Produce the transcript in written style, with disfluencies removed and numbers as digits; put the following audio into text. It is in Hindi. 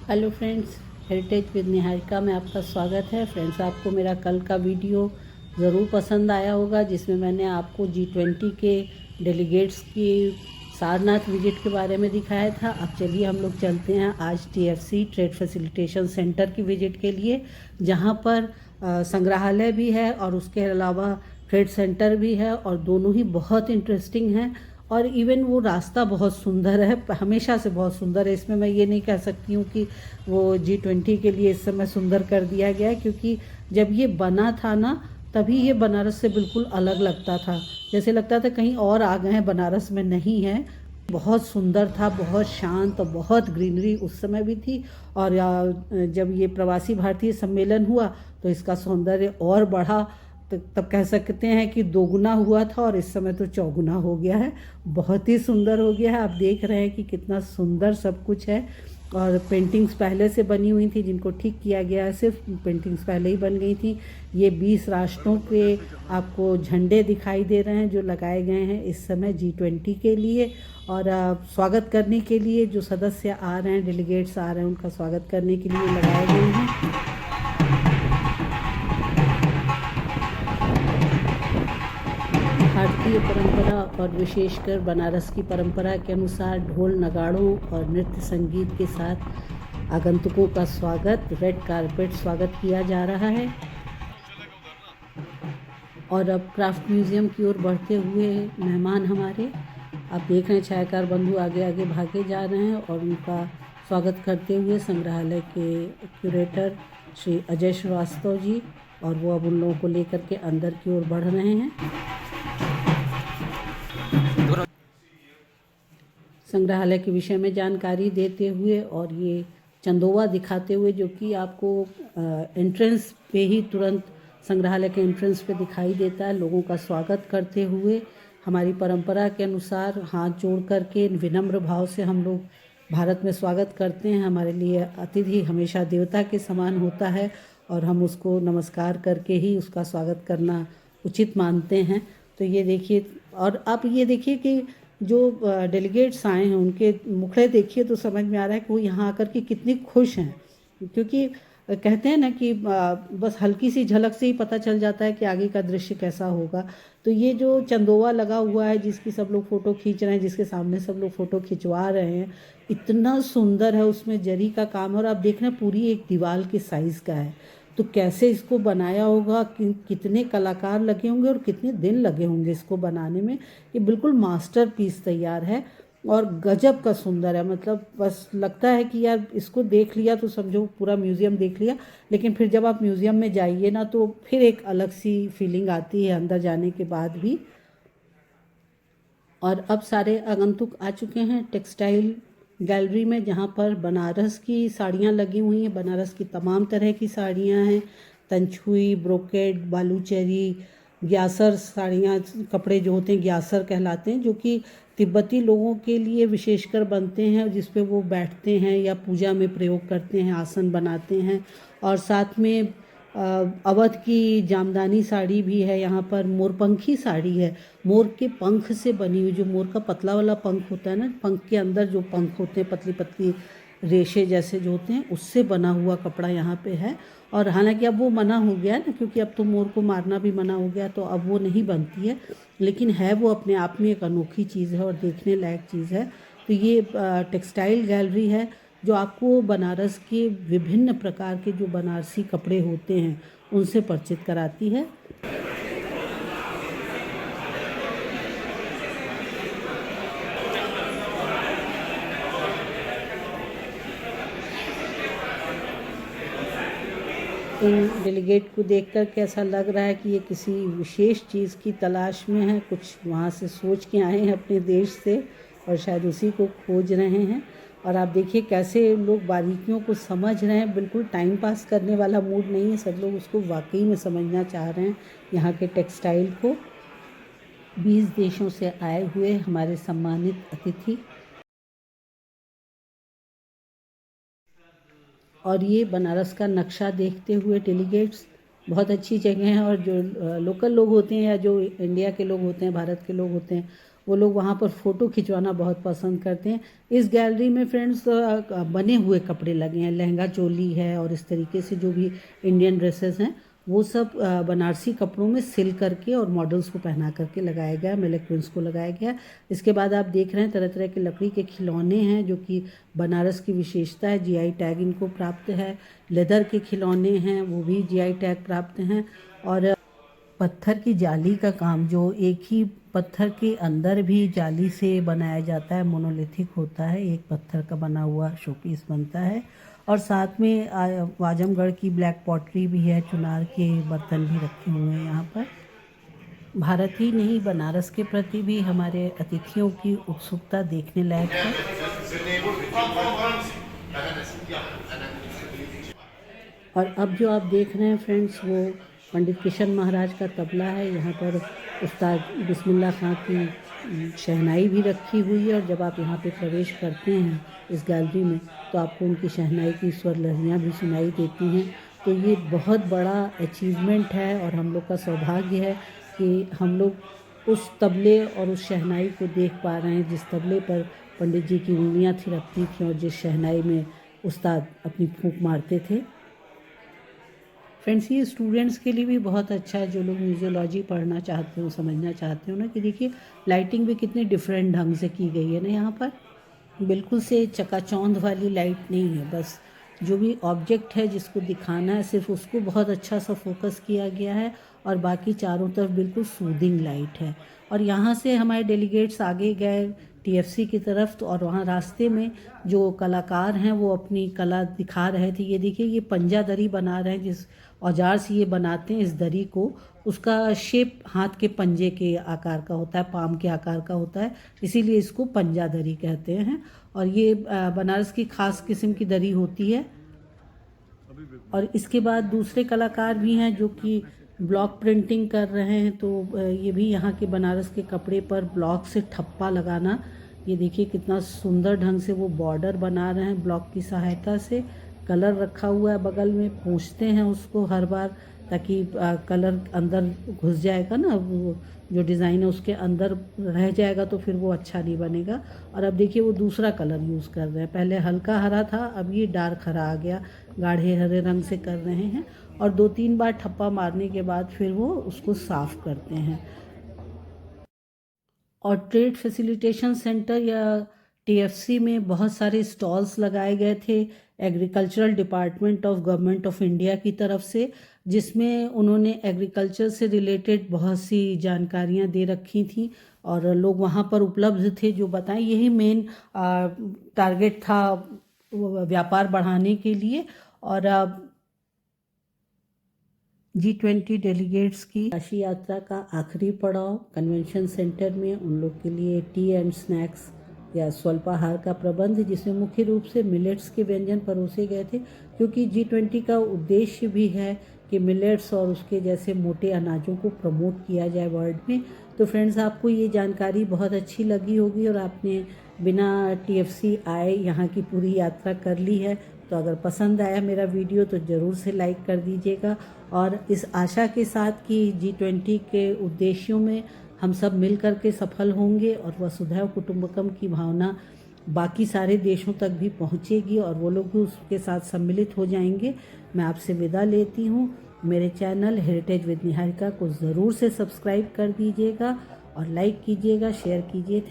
Hello friends, heritage with Niharika में आपका स्वागत है। फ्रेंड्स, आपको मेरा कल का वीडियो ज़रूर पसंद आया होगा जिसमें मैंने आपको G20 के डेलीगेट्स की सारनाथ विजिट के बारे में दिखाया था। अब चलिए हम लोग चलते हैं आज TFC ट्रेड फैसिलिटेशन सेंटर की विजिट के लिए, जहां पर संग्रहालय भी है और उसके अलावा ट्रेड सेंटर भी है और दोनों ही बहुत इंटरेस्टिंग हैं। और इवन वो रास्ता बहुत सुंदर है, हमेशा से बहुत सुंदर है। इसमें मैं ये नहीं कह सकती हूँ कि वो G20 के लिए इस समय सुंदर कर दिया गया है, क्योंकि जब ये बना था ना, तभी ये बनारस से बिल्कुल अलग लगता था। जैसे लगता था कहीं और आ गए हैं, बनारस में नहीं है। बहुत सुंदर था, बहुत शांत और बहुत ग्रीनरी उस समय भी थी। और जब ये प्रवासी भारतीय सम्मेलन हुआ तो इसका सौंदर्य और बढ़ा। तो तब कह सकते हैं कि दोगुना हुआ था और इस समय तो चौगुना हो गया है। बहुत ही सुंदर हो गया है। आप देख रहे हैं कि कितना सुंदर सब कुछ है। और पेंटिंग्स पहले से बनी हुई थी जिनको ठीक किया गया है, सिर्फ पेंटिंग्स पहले ही बन गई थी। ये 20 राष्ट्रों के आपको झंडे दिखाई दे रहे हैं जो लगाए गए हैं इस समय G20 के लिए। और स्वागत करने के लिए जो सदस्य आ रहे हैं, डेलीगेट्स आ रहे हैं, उनका स्वागत करने के लिए लगाए गए हैं। भारतीय परंपरा और विशेषकर बनारस की परंपरा के अनुसार ढोल नगाड़ों और नृत्य संगीत के साथ आगंतुकों का स्वागत, रेड कारपेट स्वागत किया जा रहा है। और अब क्राफ्ट म्यूजियम की ओर बढ़ते हुए मेहमान हमारे, आप देख रहे हैं छायाकार बंधु आगे आगे भागे जा रहे हैं और उनका स्वागत करते हुए संग्रहालय के क्यूरेटर श्री अजय श्रीवास्तव जी, और वो अब उन लोगों को लेकर के अंदर की ओर बढ़ रहे हैं। संग्रहालय के विषय में जानकारी देते हुए और ये चंदोवा दिखाते हुए, जो कि आपको एंट्रेंस पे ही तुरंत संग्रहालय के एंट्रेंस पे दिखाई देता है। लोगों का स्वागत करते हुए हमारी परंपरा के अनुसार हाथ जोड़ करके विनम्र भाव से हम लोग भारत में स्वागत करते हैं। हमारे लिए अतिथि हमेशा देवता के समान होता है और हम उसको नमस्कार करके ही उसका स्वागत करना उचित मानते हैं। तो ये देखिए, और आप ये देखिए कि जो डेलीगेट्स आए हैं उनके मुखड़े देखिए तो समझ में आ रहा है कि वो यहाँ आकर के कितनी खुश हैं। क्योंकि कहते हैं ना कि बस हल्की सी झलक से ही पता चल जाता है कि आगे का दृश्य कैसा होगा। तो ये जो चंदोवा लगा हुआ है जिसकी सब लोग फ़ोटो खींच रहे हैं, जिसके सामने सब लोग फ़ोटो खिंचवा रहे हैं, इतना सुंदर है। उसमें जरी का काम है और आप देख रहे हैं पूरी एक दीवार के साइज़ का है। तो कैसे इसको बनाया होगा, कितने कलाकार लगे होंगे और कितने दिन लगे होंगे इसको बनाने में। ये बिल्कुल मास्टरपीस तैयार है और गजब का सुंदर है। मतलब बस लगता है कि यार इसको देख लिया तो समझो पूरा म्यूज़ियम देख लिया। लेकिन फिर जब आप म्यूज़ियम में जाइए ना, तो फिर एक अलग सी फीलिंग आती है अंदर जाने के बाद भी। और अब सारे आगंतुक आ चुके हैं टेक्सटाइल गैलरी में, जहाँ पर बनारस की साड़ियाँ लगी हुई हैं। बनारस की तमाम तरह की साड़ियाँ हैं, तंछुई, ब्रोकेड, बालूचरी, ग्यासर साड़ियाँ, कपड़े जो होते हैं ग्यासर कहलाते हैं, जो कि तिब्बती लोगों के लिए विशेषकर बनते हैं, जिस पे वो बैठते हैं या पूजा में प्रयोग करते हैं, आसन बनाते हैं। और साथ में अवध की जामदानी साड़ी भी है यहाँ पर। मोरपंखी साड़ी है, मोर के पंख से बनी हुई। जो मोर का पतला वाला पंख होता है ना, पंख के अंदर जो पंख होते हैं पतली पतली रेशे जैसे जो होते हैं, उससे बना हुआ कपड़ा यहाँ पे है। और हालांकि अब वो मना हो गया है ना, क्योंकि अब तो मोर को मारना भी मना हो गया, तो अब वो नहीं बनती है। लेकिन है वो अपने आप में एक अनोखी चीज़ है और देखने लायक चीज़ है। तो ये टेक्सटाइल गैलरी है जो आपको बनारस के विभिन्न प्रकार के जो बनारसी कपड़े होते हैं उनसे परिचित कराती है। इन डेलीगेट को देखकर कैसा लग रहा है कि ये किसी विशेष चीज़ की तलाश में है, कुछ वहाँ से सोच के आए हैं अपने देश से और शायद उसी को खोज रहे हैं। और आप देखिए कैसे लोग बारीकियों को समझ रहे हैं। बिल्कुल टाइम पास करने वाला मूड नहीं है, सब लोग उसको वाकई में समझना चाह रहे हैं, यहाँ के टेक्सटाइल को। 20 देशों से आए हुए हमारे सम्मानित अतिथि। और ये बनारस का नक्शा देखते हुए डेलीगेट्स, बहुत अच्छी जगह है। और जो लोकल लोग होते हैं या जो इंडिया के लोग होते हैं, भारत के लोग होते हैं, वो लोग वहाँ पर फ़ोटो खिंचवाना बहुत पसंद करते हैं। इस गैलरी में फ्रेंड्स बने हुए कपड़े लगे हैं, लहंगा चोली है और इस तरीके से जो भी इंडियन ड्रेसेस हैं वो सब बनारसी कपड़ों में सिल करके और मॉडल्स को पहना करके लगाया गया, मैनेक्विन्स को लगाया गया। इसके बाद आप देख रहे हैं तरह तरह के लकड़ी के खिलौने हैं जो कि बनारस की विशेषता है, जीआई टैग इनको प्राप्त है। लेदर के खिलौने हैं वो भी जीआई टैग प्राप्त हैं। और पत्थर की जाली का काम, जो एक ही पत्थर के अंदर भी जाली से बनाया जाता है, मोनोलिथिक होता है, एक पत्थर का बना हुआ शोपीस बनता है। और साथ में आजमगढ़ की ब्लैक पॉटरी भी है, चुनार के बर्तन भी रखे हुए हैं यहाँ पर। भारत ही नहीं बनारस के प्रति भी हमारे अतिथियों की उत्सुकता देखने लायक है। और अब जो आप देख रहे हैं फ्रेंड्स वो पंडित किशन महाराज का तबला है। यहाँ पर उस्ताद बिस्मिल्लाह खां की शहनाई भी रखी हुई है और जब आप यहाँ पे प्रवेश करते हैं इस गैलरी में तो आपको उनकी शहनाई की स्वर लहरियाँ भी सुनाई देती हैं। तो ये बहुत बड़ा अचीवमेंट है और हम लोग का सौभाग्य है कि हम लोग उस तबले और उस शहनाई को देख पा रहे हैं जिस तबले पर पंडित जी की उंगलियाँ थिरकती थीं और जिस शहनाई में उस्ताद अपनी फूंक मारते थे। फ्रेंड्स, ये स्टूडेंट्स के लिए भी बहुत अच्छा है जो लोग म्यूजियोलॉजी पढ़ना चाहते हो, समझना चाहते हो ना, कि देखिए लाइटिंग भी कितने डिफरेंट ढंग से की गई है ना। यहाँ पर बिल्कुल से चकाचौंध वाली लाइट नहीं है, बस जो भी ऑब्जेक्ट है जिसको दिखाना है सिर्फ उसको बहुत अच्छा सा फोकस किया गया है और बाकी चारों तरफ बिल्कुल सूदिंग लाइट है। और यहाँ से हमारे डेलीगेट्स आगे गए टीएफसी की तरफ, तो और वहाँ रास्ते में जो कलाकार हैं वो अपनी कला दिखा रहे थे। ये देखिए ये पंजा दरी बना रहे हैं, जिस औजार से ये बनाते हैं इस दरी को, उसका शेप हाथ के पंजे के आकार का होता है, पाम के आकार का होता है, इसीलिए इसको पंजा दरी कहते हैं। और ये बनारस की खास किस्म की दरी होती है। और इसके बाद दूसरे कलाकार भी हैं जो कि ब्लॉक प्रिंटिंग कर रहे हैं। तो ये भी यहाँ के बनारस के कपड़े पर ब्लॉक से ठप्पा लगाना, ये देखिए कितना सुंदर ढंग से वो बॉर्डर बना रहे हैं ब्लॉक की सहायता से। कलर रखा हुआ है बगल में, पूछते हैं उसको हर बार ताकि कलर अंदर घुस जाएगा ना, वो जो डिज़ाइन है उसके अंदर रह जाएगा तो फिर वो अच्छा नहीं बनेगा। और अब देखिए वो दूसरा कलर यूज़ कर रहे हैं, पहले हल्का हरा था अब ये डार्क हरा आ गया, गाढ़े हरे रंग से कर रहे हैं। और 2-3 बार ठप्पा मारने के बाद फिर वो उसको साफ़ करते हैं। और ट्रेड फैसिलिटेशन सेंटर या टीएफसी में बहुत सारे स्टॉल्स लगाए गए थे agricultural department of government of India की तरफ से, जिसमें उन्होंने एग्रीकल्चर से रिलेटेड बहुत सी जानकारियां दे रखी थी और लोग वहां पर उपलब्ध थे जो बताएं। यही मेन टारगेट था व्यापार बढ़ाने के लिए। और G20 डेलीगेट्स की काशी यात्रा का आखिरी पड़ाव कन्वेंशन सेंटर में उन लोग के लिए टी एंड स्नैक्स या स्वल्पाहार का प्रबंध, जिसमें मुख्य रूप से मिलेट्स के व्यंजन परोसे गए थे, क्योंकि G20 का उद्देश्य भी है कि मिलेट्स और उसके जैसे मोटे अनाजों को प्रमोट किया जाए वर्ल्ड में। तो फ्रेंड्स, आपको ये जानकारी बहुत अच्छी लगी होगी और आपने बिना टीएफसी आए यहाँ की पूरी यात्रा कर ली है। तो अगर पसंद आया मेरा वीडियो तो ज़रूर से लाइक कर दीजिएगा और इस आशा के साथ कि G20 के उद्देश्यों में हम सब मिल कर के सफल होंगे और वसुधैव कुटुंबकम की भावना बाकी सारे देशों तक भी पहुंचेगी और वो लोग भी उसके साथ सम्मिलित हो जाएंगे। मैं आपसे विदा लेती हूं। मेरे चैनल हेरिटेज विद निहारिका को ज़रूर से सब्सक्राइब कर दीजिएगा और लाइक कीजिएगा, शेयर कीजिए।